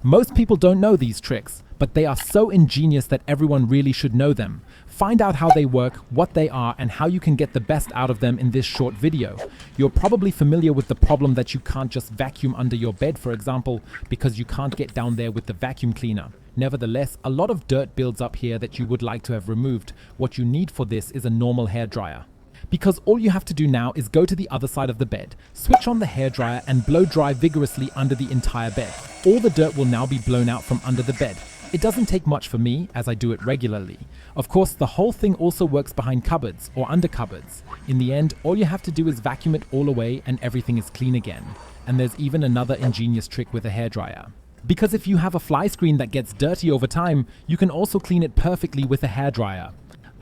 Most people don't know these tricks, but they are so ingenious that everyone really should know them. Find out how they work, what they are, and how you can get the best out of them in this short video. You're probably familiar with the problem that you can't just vacuum under your bed, for example, because you can't get down there with the vacuum cleaner. Nevertheless, a lot of dirt builds up here that you would like to have removed. What you need for this is a normal hairdryer. Because all you have to do now is go to the other side of the bed, switch on the hairdryer and blow dry vigorously under the entire bed. All the dirt will now be blown out from under the bed. It doesn't take much for me, as I do it regularly. Of course, the whole thing also works behind cupboards or under cupboards. In the end, all you have to do is vacuum it all away and everything is clean again. And there's even another ingenious trick with a hairdryer. Because if you have a fly screen that gets dirty over time, you can also clean it perfectly with a hairdryer.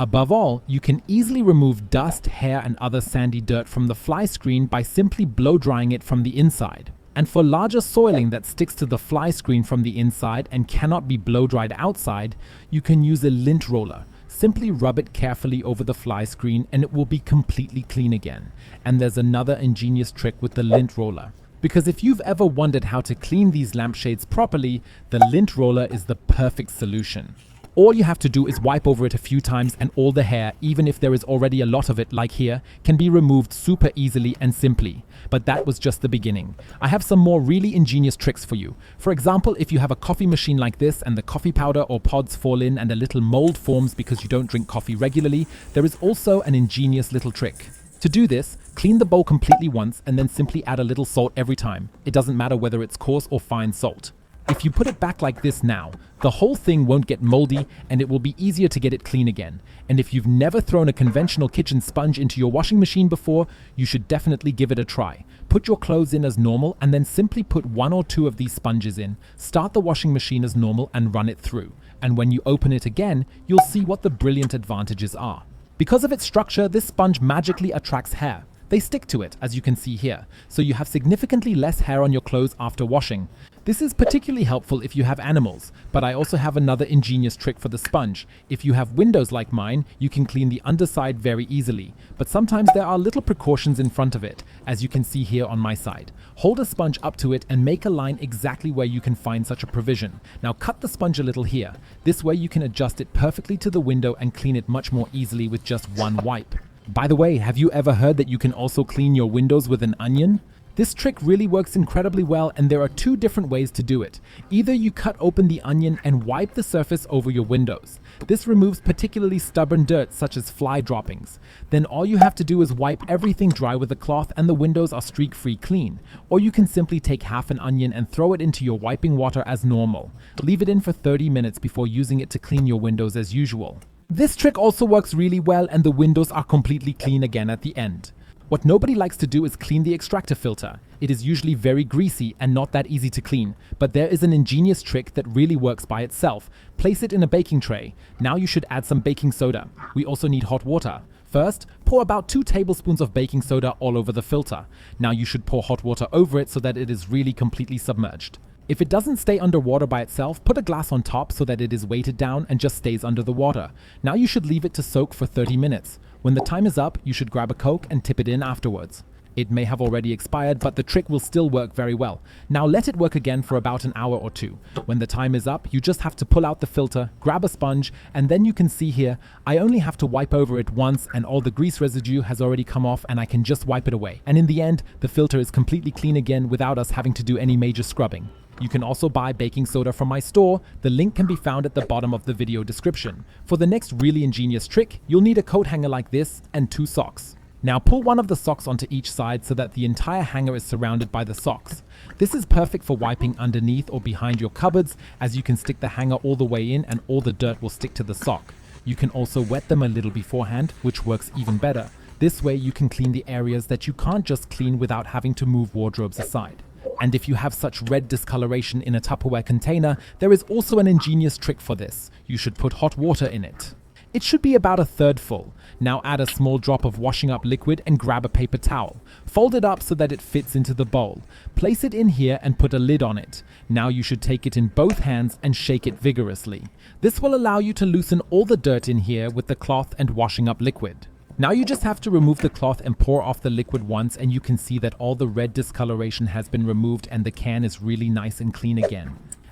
Above all, you can easily remove dust, hair and other sandy dirt from the fly screen by simply blow drying it from the inside. And for larger soiling that sticks to the fly screen from the inside and cannot be blow dried outside, you can use a lint roller. Simply rub it carefully over the fly screen and it will be completely clean again. And there's another ingenious trick with the lint roller. Because if you've ever wondered how to clean these lampshades properly, the lint roller is the perfect solution. All you have to do is wipe over it a few times and all the hair, even if there is already a lot of it like here, can be removed super easily and simply. But that was just the beginning. I have some more really ingenious tricks for you. For example, if you have a coffee machine like this and the coffee powder or pods fall in and a little mold forms because you don't drink coffee regularly, there is also an ingenious little trick. To do this, clean the bowl completely once and then simply add a little salt every time. It doesn't matter whether it's coarse or fine salt. If you put it back like this now, the whole thing won't get moldy and it will be easier to get it clean again. And if you've never thrown a conventional kitchen sponge into your washing machine before, you should definitely give it a try. Put your clothes in as normal and then simply put 1 or 2 of these sponges in, start the washing machine as normal and run it through. And when you open it again, you'll see what the brilliant advantages are. Because of its structure, this sponge magically attracts hair. They stick to it, as you can see here, so you have significantly less hair on your clothes after washing. This is particularly helpful if you have animals, but I also have another ingenious trick for the sponge. If you have windows like mine, you can clean the underside very easily, but sometimes there are little precautions in front of it, as you can see here on my side. Hold a sponge up to it and make a line exactly where you can find such a provision. Now cut the sponge a little here. This way you can adjust it perfectly to the window and clean it much more easily with just one wipe. By the way, have you ever heard that you can also clean your windows with an onion? This trick really works incredibly well and there are 2 different ways to do it. Either you cut open the onion and wipe the surface over your windows. This removes particularly stubborn dirt such as fly droppings. Then all you have to do is wipe everything dry with a cloth and the windows are streak-free clean. Or you can simply take half an onion and throw it into your wiping water as normal. Leave it in for 30 minutes before using it to clean your windows as usual. This trick also works really well and the windows are completely clean again at the end. What nobody likes to do is clean the extractor filter. It is usually very greasy and not that easy to clean, but there is an ingenious trick that really works by itself. Place it in a baking tray. Now you should add some baking soda. We also need hot water. First, pour about 2 tablespoons of baking soda all over the filter. Now you should pour hot water over it so that it is really completely submerged. If it doesn't stay underwater by itself, put a glass on top so that it is weighted down and just stays under the water. Now you should leave it to soak for 30 minutes. When the time is up, you should grab a Coke and tip it in afterwards. It may have already expired, but the trick will still work very well. Now let it work again for about an hour or 2. When the time is up, you just have to pull out the filter, grab a sponge, and then you can see here, I only have to wipe over it once and all the grease residue has already come off and I can just wipe it away. And in the end, the filter is completely clean again without us having to do any major scrubbing. You can also buy baking soda from my store. The link can be found at the bottom of the video description. For the next really ingenious trick, you'll need a coat hanger like this and 2 socks. Now pull one of the socks onto each side so that the entire hanger is surrounded by the socks. This is perfect for wiping underneath or behind your cupboards, as you can stick the hanger all the way in and all the dirt will stick to the sock. You can also wet them a little beforehand, which works even better. This way you can clean the areas that you can't just clean without having to move wardrobes aside. And if you have such red discoloration in a Tupperware container, there is also an ingenious trick for this. You should put hot water in it. It should be about 1/3 full. Now add a small drop of washing up liquid and grab a paper towel. Fold it up so that it fits into the bowl. Place it in here and put a lid on it. Now you should take it in both hands and shake it vigorously. This will allow you to loosen all the dirt in here with the cloth and washing up liquid. Now you just have to remove the cloth and pour off the liquid once and you can see that all the red discoloration has been removed and the can is really nice and clean again.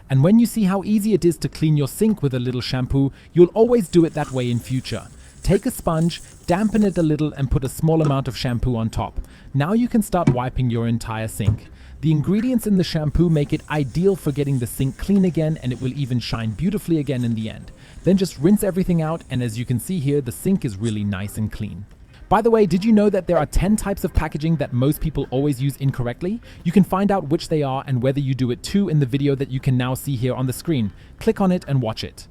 And when you see how easy it is to clean your sink with a little shampoo, you'll always do it that way in future. Take a sponge, dampen it a little and put a small amount of shampoo on top. Now you can start wiping your entire sink. The ingredients in the shampoo make it ideal for getting the sink clean again, and it will even shine beautifully again in the end. Then just rinse everything out, and as you can see here, the sink is really nice and clean. By the way, did you know that there are 10 types of packaging that most people always use incorrectly? You can find out which they are and whether you do it too in the video that you can now see here on the screen. Click on it and watch it.